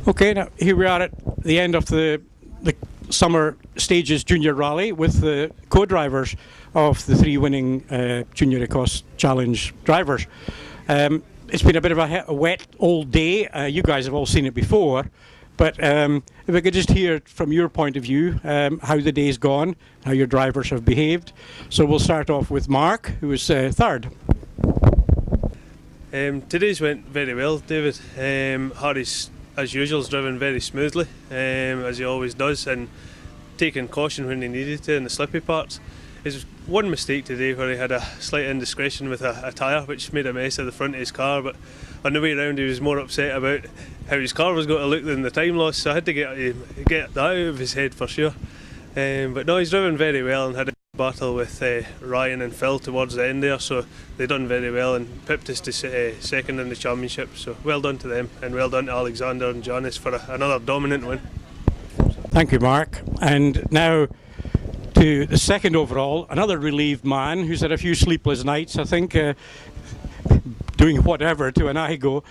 Okay, now here we are at the end of the Summer Stages Junior Rally with the co-drivers of the three winning Junior Ecosse Challenge drivers. It's been a bit of a wet old day. You guys have all seen it before, but if we could just hear from your point of view how the day's gone, how your drivers have behaved. So we'll start off with Mark, who was third. Today's went very well, David. Harry's, as usual, has driven very smoothly, as he always does, and taking caution when he needed to in the slippy parts. His one mistake today where he had a slight indiscretion with a tyre, which made a mess of the front of his car, but on the way around he was more upset about how his car was going to look than the time loss, so I had to get that out of his head for sure. But no, he's driven very well and had a battle with Ryan and Phil towards the end there, so they done very well and pipped us to second in the championship, so well done to them and well done to Alexander and Janice for another dominant win. Thank you, Mark. And now to the second overall, another relieved man who's had a few sleepless nights, I think, doing whatever to an Igo.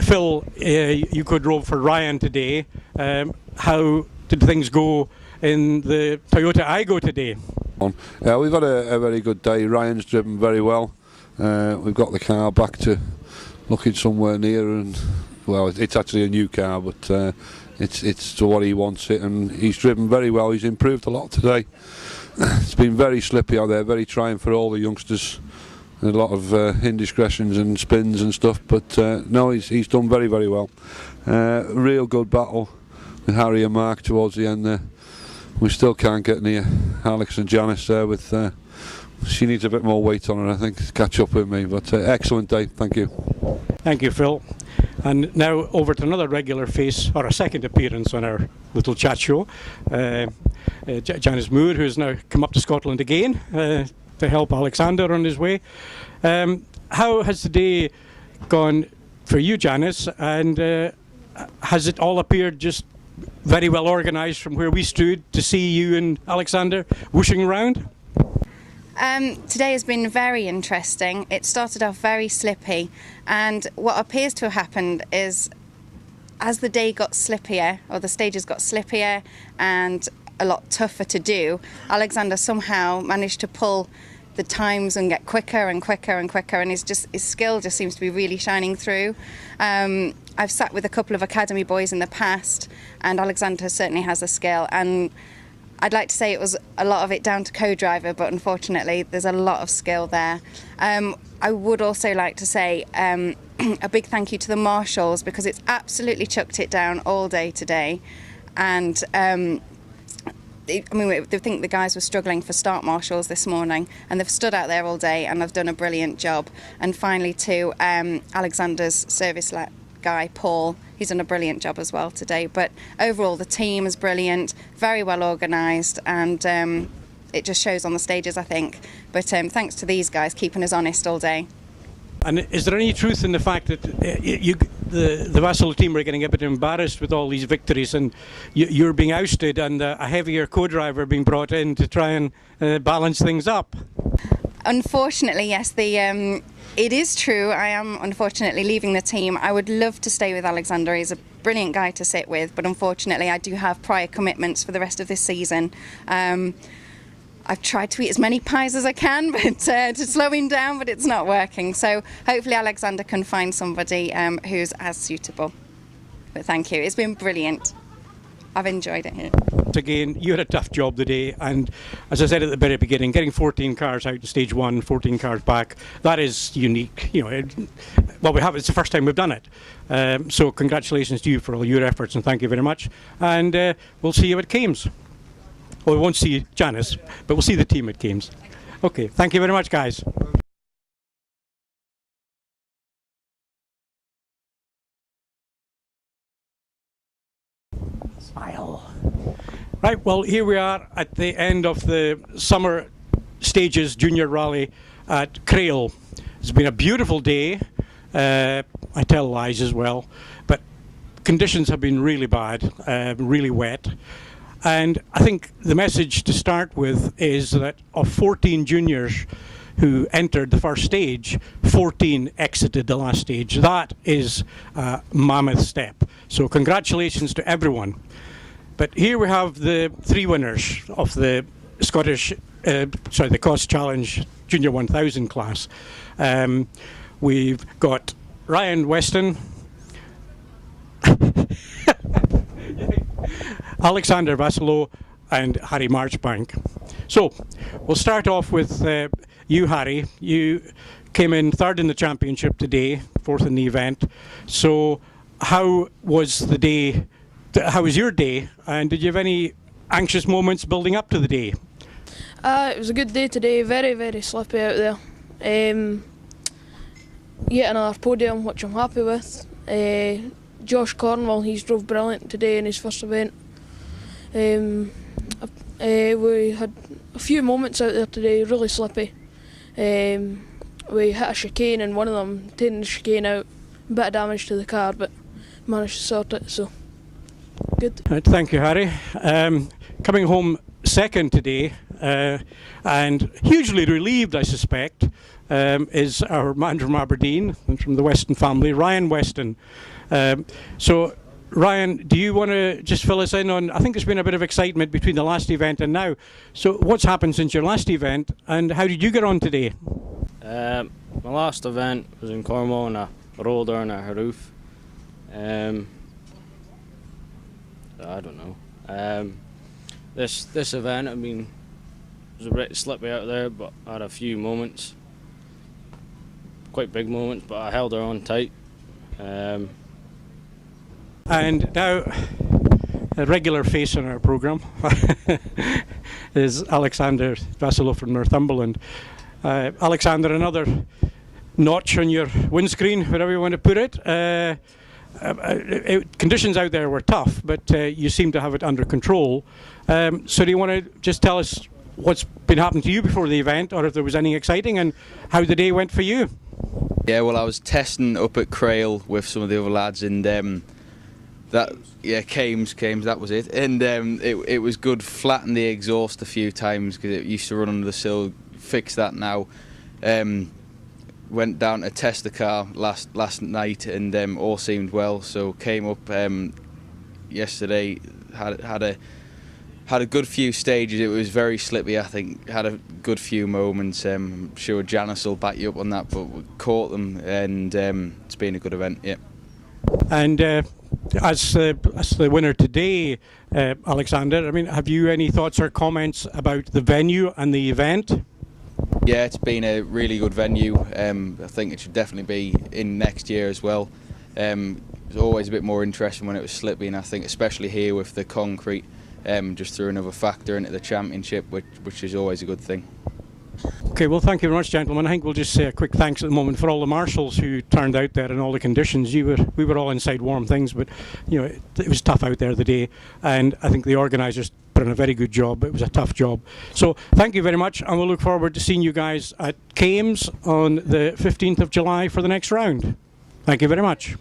Phil, you co-drove for Ryan today. How did things go in the Toyota Igo today? We've had a very good day. Ryan's driven very well. We've got the car back to looking somewhere near, and well, it's actually a new car, but it's to what he wants it, and he's driven very well. He's improved a lot today. It's been very slippy out there, very trying for all the youngsters. A lot of indiscretions and spins and stuff, but no, he's done very, very well. Real good battle with Harry and Mark towards the end there. We still can't get near Alex and Janice there with she needs a bit more weight on her, I think, to catch up with me, but excellent day, thank you. Thank you, Phil. And now over to another regular face, or a second appearance on our little chat show, Janice Moore, who has now come up to Scotland again to help Alexander on his way. How has the day gone for you, Janice, and has it all appeared just very well organised from where we stood to see you and Alexander whooshing around? Today has been very interesting. It started off very slippy, and what appears to have happened is as the day got slippier, or the stages got slippier and a lot tougher to do, Alexander somehow managed to pull the times and get quicker and quicker and quicker, and his skill just seems to be really shining through. I've sat with a couple of academy boys in the past, and Alexander certainly has a skill, and I'd like to say it was a lot of it down to co-driver, but unfortunately there's a lot of skill there. I would also like to say a big thank you to the marshals, because it's absolutely chucked it down all day today, and I think the guys were struggling for start marshals this morning, and they've stood out there all day and they've done a brilliant job. And finally to Alexander's service guy, Paul, he's done a brilliant job as well today. But overall the team is brilliant, very well organised, and it just shows on the stages, I think. But thanks to these guys keeping us honest all day. And is there any truth in the fact that the Vassal team are getting a bit embarrassed with all these victories, and you're being ousted and a heavier co-driver being brought in to try and balance things up? Unfortunately, yes, it is true. I am unfortunately leaving the team. I would love to stay with Alexander. He's a brilliant guy to sit with, but unfortunately I do have prior commitments for the rest of this season. I've tried to eat as many pies as I can, but to slow him down, but it's not working. So hopefully Alexander can find somebody who's as suitable. But thank you, it's been brilliant. I've enjoyed it here. Again, you had a tough job today, and as I said at the very beginning, getting 14 cars out to stage one, 14 cars back, that is unique. You know, it's the first time we've done it. So congratulations to you for all your efforts, and thank you very much. And we'll see you at Kames. Well, we won't see Janice, but we'll see the team at Kames. Okay, thank you very much, guys. Smile. Right, well, here we are at the end of the Summer Stages Junior Rally at Crail. It's been a beautiful day. I tell lies as well, but conditions have been really bad, really wet. And I think the message to start with is that of 14 juniors who entered the first stage, 14 exited the last stage. That is a mammoth step. So congratulations to everyone. But here we have the 3 winners of the the Ecosse Challenge Junior 1000 class. We've got Ryan Weston, Alexander Vassilo, and Harry Marchbank. So we'll start off with you, Harry. You came in 3rd in the championship today, 4th in the event. So how was the day? How was your day? And did you have any anxious moments building up to the day? It was a good day today. Very, very slippy out there. Yet another podium, which I'm happy with. Josh Cornwall, he's drove brilliant today in his first event. We had a few moments out there today, really slippy. We hit a chicane and one of them, taking the chicane out, a bit of damage to the car, but managed to sort it, so good. Right, thank you, Harry. Coming home 2nd today, and hugely relieved, I suspect, is our man from Aberdeen and from the Weston family, Ryan Weston. So, Ryan, do you want to just fill us in on, I think there's been a bit of excitement between the last event and now. So what's happened since your last event and how did you get on today? My last event was in Cornwall on a roller and a roof. I don't know. This event, I mean, it was a bit slippy out there, but I had a few moments, quite big moments, but I held her on tight. And now, a regular face on our programme is Alexander Vassilo from Northumberland. Alexander, another notch on your windscreen, whatever you want to put it. Conditions out there were tough, but you seem to have it under control. So do you want to just tell us what's been happening to you before the event, or if there was anything exciting, and how the day went for you? Yeah, well, I was testing up at Crail with some of the other lads, and Kames, that was it. And it was good. Flattened the exhaust a few times because it used to run under the sill. Fixed that now. Went down to test the car last night, and all seemed well. So came up yesterday. Had a good few stages. It was very slippy, I think. Had a good few moments. I'm sure Janice will back you up on that, but we caught them, and it's been a good event. Yeah. And as the winner today, Alexander, I mean, have you any thoughts or comments about the venue and the event? Yeah, it's been a really good venue. I think it should definitely be in next year as well. It was always a bit more interesting when it was slippy, and I think especially here with the concrete, just threw another factor into the championship, which is always a good thing. Okay, well, thank you very much, gentlemen. I think we'll just say a quick thanks at the moment for all the marshals who turned out there in all the conditions. We were all inside warm things, but you know it was tough out there the day, and I think the organisers put in a very good job. It was a tough job. So thank you very much, and we'll look forward to seeing you guys at Kames on the 15th of July for the next round. Thank you very much.